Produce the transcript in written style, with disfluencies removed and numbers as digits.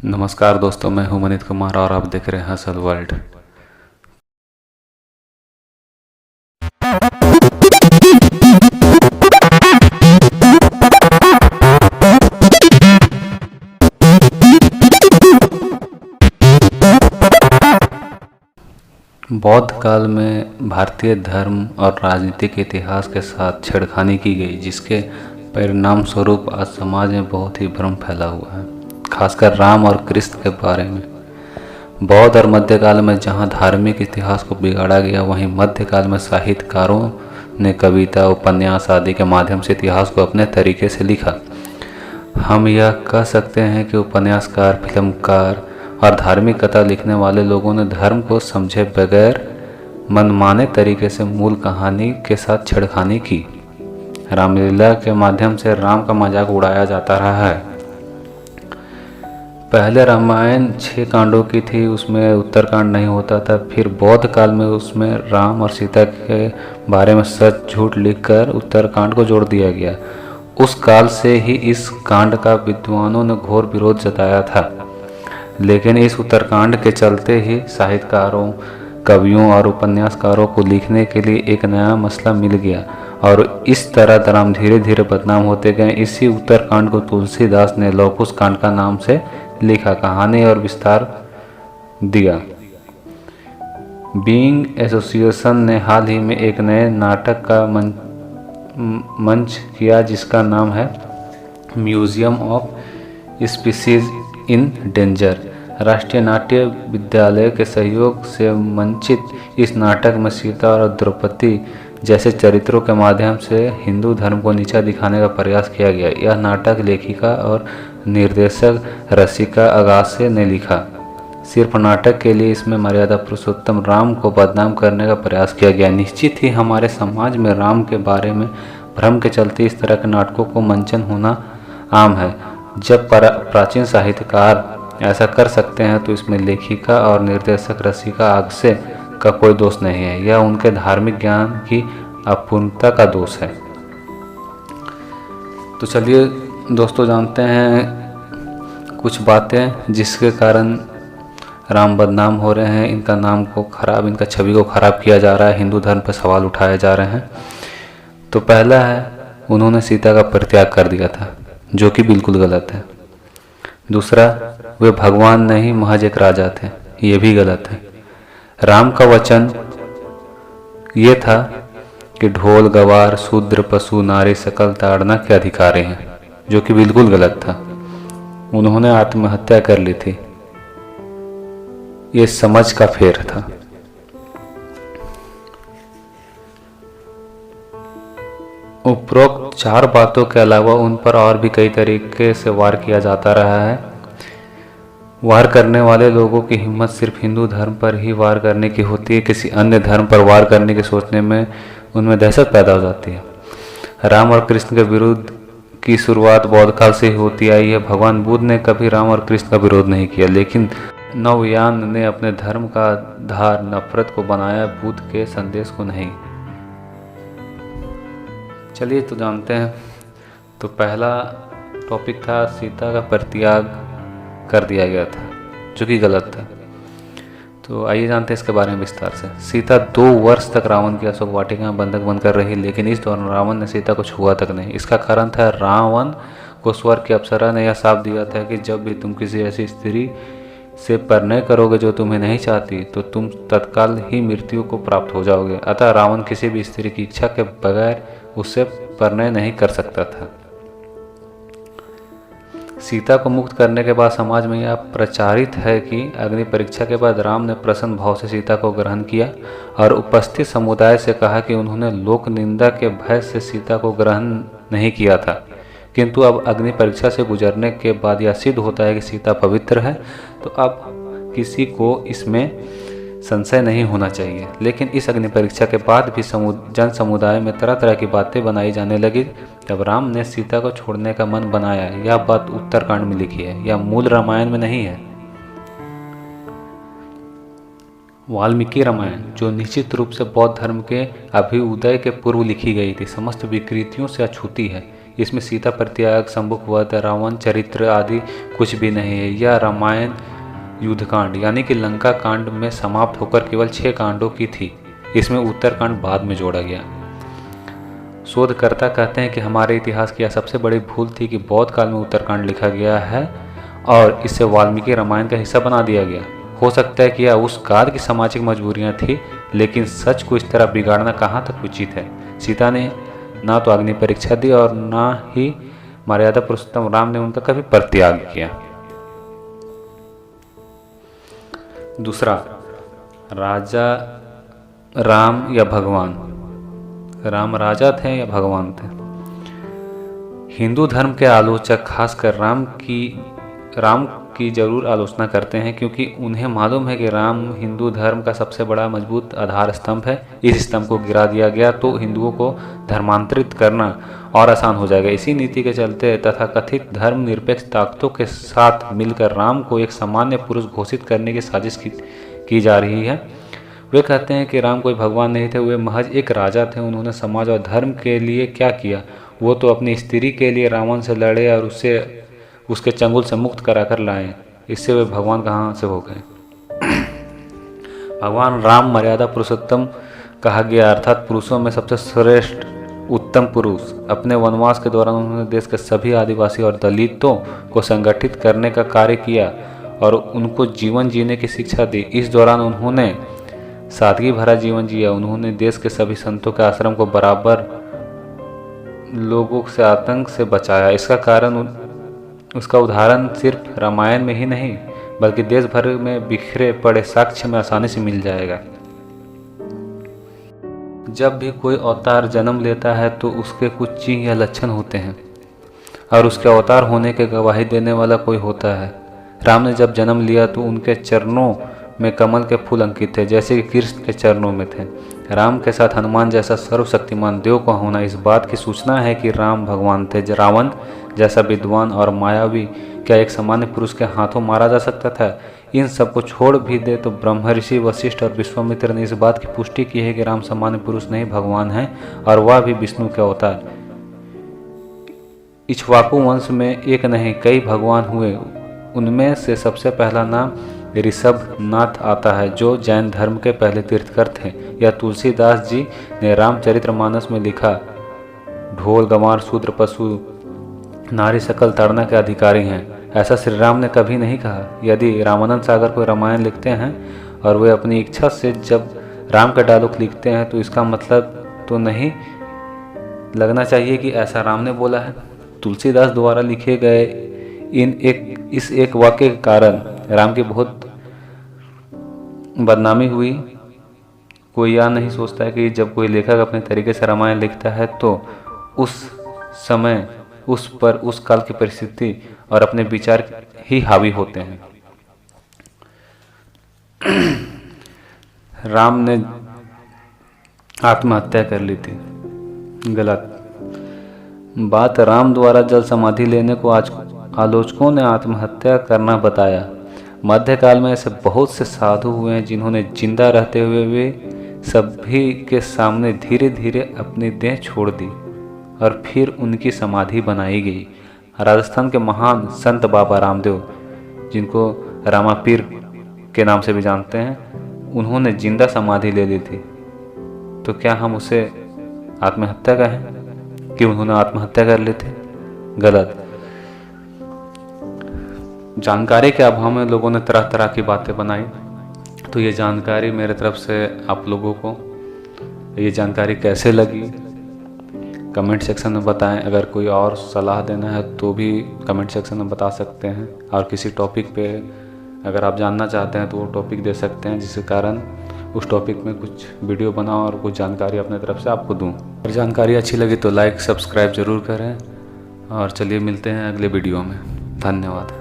नमस्कार दोस्तों, मैं हूं मनीत कुमार और आप देख रहे हैं हसल वर्ल्ड। बौद्ध काल में भारतीय धर्म और राजनीतिक इतिहास के साथ छेड़खानी की गई, जिसके परिणाम स्वरूप आज समाज में बहुत ही भ्रम फैला हुआ है, खासकर राम और कृष्ण के बारे में। बौद्ध और मध्यकाल में जहां धार्मिक इतिहास को बिगाड़ा गया, वहीं मध्यकाल में साहित्यकारों ने कविता, उपन्यास आदि के माध्यम से इतिहास को अपने तरीके से लिखा। हम यह कह सकते हैं कि उपन्यासकार, फिल्मकार और धार्मिक कथा लिखने वाले लोगों ने धर्म को समझे बगैर मनमाने तरीके से मूल कहानी के साथ छेड़खानी की। रामलीला के माध्यम से राम का मजाक उड़ाया जाता रहा है। पहले रामायण 6 कांडों की थी, उसमें उत्तरकांड नहीं होता था। फिर बौद्ध काल में उसमें राम और सीता के बारे में सच झूठ लिखकर उत्तरकांड को जोड़ दिया गया। उस काल से ही इस कांड का विद्वानों ने घोर विरोध जताया था, लेकिन इस उत्तरकांड के चलते ही साहित्यकारों, कवियों और उपन्यासकारों को लिखने के लिए एक नया मसला मिल गया और इस तरह राम धीरे धीरे बदनाम होते गए। इसी उत्तरकांड को तुलसीदास ने लवकुश कांड का नाम से लिखा, कहानी और विस्तार दिया। बीइंग एसोसिएशन ने हाल ही में एक नए नाटक का मंच किया, जिसका नाम है museum of species in danger. राष्ट्रीय नाट्य विद्यालय के सहयोग से मंचित इस नाटक में सीता और द्रौपदी जैसे चरित्रों के माध्यम से हिंदू धर्म को नीचा दिखाने का प्रयास किया गया। यह नाटक लेखिका और निर्देशक रसिका अगासे ने लिखा। सिर्फ नाटक के लिए इसमें मर्यादा पुरुषोत्तम राम को बदनाम करने का प्रयास किया गया। निश्चित ही हमारे समाज में राम के बारे में भ्रम के चलते इस तरह के नाटकों को मंचन होना आम है। जब प्राचीन साहित्यकार ऐसा कर सकते हैं तो इसमें लेखिका और निर्देशक रसिका आगसे का कोई दोष नहीं है। यह उनके धार्मिक ज्ञान की अपूर्णता का दोष है। तो चलिए दोस्तों, जानते हैं कुछ बातें जिसके कारण राम बदनाम हो रहे हैं, इनका नाम को खराब, इनका छवि को खराब किया जा रहा है, हिंदू धर्म पर सवाल उठाए जा रहे हैं। तो पहला है, उन्होंने सीता का परित्याग कर दिया था, जो कि बिल्कुल गलत है। दूसरा, वे भगवान नहीं महज एक राजा थे, ये भी गलत है। राम का वचन ये था कि ढोल गवार शूद्र पशु नारी सकल ताड़ना के अधिकारी हैं, जो कि बिल्कुल गलत था। उन्होंने आत्महत्या कर ली थी, ये समझ का फेर था। उपरोक्त 4 बातों के अलावा उन पर और भी कई तरीके से वार किया जाता रहा है। वार करने वाले लोगों की हिम्मत सिर्फ हिंदू धर्म पर ही वार करने की होती है, किसी अन्य धर्म पर वार करने की सोचने में उनमें दहशत पैदा हो जाती है। राम और कृष्ण के विरोध की शुरुआत बौद्ध काल से ही होती आई है। भगवान बुद्ध ने कभी राम और कृष्ण का विरोध नहीं किया, लेकिन नवयान ने अपने धर्म का आधार नफरत को बनाया, बुद्ध के संदेश को नहीं। चलिए तो जानते हैं। तो पहला टॉपिक था, सीता का परित्याग कर दिया गया था, जो कि गलत था। तो आइए जानते हैं इसके बारे में विस्तार से। सीता 2 वर्ष तक रावण की अशोक वाटिका में बंधक बनकर रही, लेकिन इस दौरान रावण ने सीता को छुआ तक नहीं। इसका कारण था, रावण को स्वर्ग की अप्सरा ने यह शाप दिया था कि जब भी तुम किसी ऐसी स्त्री से परिणय करोगे जो तुम्हें नहीं चाहती, तो तुम तत्काल ही मृत्यु को प्राप्त हो जाओगे। अतः रावण किसी भी स्त्री की इच्छा के बगैर उससे परिणय नहीं कर सकता था। सीता को मुक्त करने के बाद समाज में यह प्रचारित है कि अग्नि परीक्षा के बाद राम ने प्रसन्न भाव से सीता को ग्रहण किया और उपस्थित समुदाय से कहा कि उन्होंने लोक निंदा के भय से सीता को ग्रहण नहीं किया था, किंतु अब अग्नि परीक्षा से गुजरने के बाद यह सिद्ध होता है कि सीता पवित्र है, तो अब किसी को इसमें संशय नहीं होना चाहिए। लेकिन इस अग्नि परीक्षा के बाद भी जन समुदाय में तरह तरह की बातें बनाई जाने लगी। जब राम ने सीता को छोड़ने का मन बनाया, यह बात उत्तरकांड में लिखी है, यह मूल रामायण में नहीं है। वाल्मीकि रामायण, जो निश्चित रूप से बौद्ध धर्म के अभ्युदय के पूर्व लिखी गई थी, समस्त विकृतियों से अछूती है। इसमें सीता परित्याग, शंभुक वध, रावण चरित्र आदि कुछ भी नहीं है। यह रामायण युद्धकांड यानी कि लंका कांड में समाप्त होकर केवल 6 कांडों की थी। इसमें उत्तरकांड बाद में जोड़ा गया। शोधकर्ता कहते हैं कि हमारे इतिहास की यह सबसे बड़ी भूल थी कि बौद्ध काल में उत्तरकांड लिखा गया है और इसे वाल्मीकि रामायण का हिस्सा बना दिया गया। हो सकता है कि यह उस काल की सामाजिक मजबूरियां थी, लेकिन सच को इस तरह बिगाड़ना कहाँ तक उचित है। सीता ने ना तो अग्नि परीक्षा दी और ना ही मर्यादा पुरुषोत्तम राम ने उनका कभी परित्याग किया। दूसरा, राजा राम या भगवान। राम राजा थे या भगवान थे? हिंदू धर्म के आलोचक खासकर राम की जरूर आलोचना करते हैं, क्योंकि उन्हें मालूम है कि राम हिंदू धर्म का सबसे बड़ा मजबूत आधार स्तंभ है। इस स्तंभ को गिरा दिया गया तो हिंदुओं को धर्मांतरित करना और आसान हो जाएगा। इसी नीति के चलते तथा कथित धर्मनिरपेक्ष ताकतों के साथ मिलकर राम को एक सामान्य पुरुष घोषित करने की साजिश की जा रही है। वे कहते हैं कि राम कोई भगवान नहीं थे, वे महज एक राजा थे। उन्होंने समाज और धर्म के लिए क्या किया? वो तो अपनी स्त्री के लिए रावण से लड़े और उसके चंगुल से मुक्त कराकर लाए। इससे वे भगवान कहाँ से हो गए? भगवान राम मर्यादा पुरुषोत्तम कहा गया, अर्थात पुरुषों में सबसे श्रेष्ठ उत्तम पुरुष। अपने वनवास के दौरान उन्होंने देश के सभी आदिवासी और दलितों को संगठित करने का कार्य किया और उनको जीवन जीने की शिक्षा दी। इस दौरान उन्होंने सादगी भरा जीवन जिया। उन्होंने देश के सभी संतों के आश्रम को बराबर लोगों से आतंक से बचाया। उसका उदाहरण सिर्फ रामायण में ही नहीं बल्कि देश भर में बिखरे पड़े साक्ष्य में आसानी से मिल जाएगा। जब भी कोई अवतार जन्म लेता है तो उसके कुछ चिन्ह या लक्षण होते हैं और उसके अवतार होने के गवाही देने वाला कोई होता है। राम ने जब जन्म लिया तो उनके चरणों में कमल के फूल अंकित थे, जैसे कि कृष्ण के चरणों में थे। राम के साथ हनुमान जैसा सर्वशक्तिमान देव का होना इस बात की सूचना है कि राम भगवान थे। रावण जैसा विद्वान और मायावी क्या एक सामान्य पुरुष के हाथों मारा जा सकता था? इन सब को छोड़ भी दे तो ब्रह्मर्षि वशिष्ठ और विश्वामित्र ने इस बात की पुष्टि की है कि राम सामान्य पुरुष नहीं भगवान हैं और वह भी विष्णु के अवतार। इक्ष्वाकु वंश में एक नहीं कई भगवान हुए। उनमें से सबसे पहला नाम ऋषभ नाथ आता है, जो जैन धर्म के पहले तीर्थकर थे। यह तुलसीदास जी ने रामचरितमानस में लिखा, ढोल गंवार शूद्र पशु नारी सकल ताड़ना के अधिकारी हैं। ऐसा श्री राम ने कभी नहीं कहा। यदि रामानंद सागर कोई रामायण लिखते हैं और वे अपनी इच्छा से जब राम का डायलॉग लिखते हैं तो इसका मतलब तो नहीं लगना चाहिए कि ऐसा राम ने बोला है। तुलसीदास द्वारा लिखे गए इस एक वाक्य के कारण राम की बहुत बदनामी हुई। कोई यह नहीं सोचता है कि जब कोई लेखक अपने तरीके से रामायण लिखता है तो उस समय उस पर उस काल की परिस्थिति और अपने विचार ही हावी होते हैं। राम ने आत्महत्या कर ली थी, गलत बात। राम द्वारा जल समाधि लेने को आज आलोचकों ने आत्महत्या करना बताया। मध्यकाल में ऐसे बहुत से साधु हुए हैं जिन्होंने जिंदा रहते हुए वे सभी के सामने धीरे धीरे अपनी देह छोड़ दी और फिर उनकी समाधि बनाई गई। राजस्थान के महान संत बाबा रामदेव, जिनको रामापीर के नाम से भी जानते हैं, उन्होंने जिंदा समाधि ले ली थी। तो क्या हम उसे आत्महत्या कहें कि उन्होंने आत्महत्या कर ली थी? गलत। जानकारी के अभाव में लोगों ने तरह तरह की बातें बनाई, तो ये जानकारी मेरे तरफ से आप लोगों को ये जानकारी कैसे लगी कमेंट सेक्शन में बताएं। अगर कोई और सलाह देना है तो भी कमेंट सेक्शन में बता सकते हैं, और किसी टॉपिक पे अगर आप जानना चाहते हैं तो वो टॉपिक दे सकते हैं, जिसके कारण उस टॉपिक में कुछ वीडियो बनाओ और कुछ जानकारी अपने तरफ से आपको दूँ। अगर जानकारी अच्छी लगी तो लाइक सब्सक्राइब ज़रूर करें, और चलिए मिलते हैं अगले वीडियो में। धन्यवाद।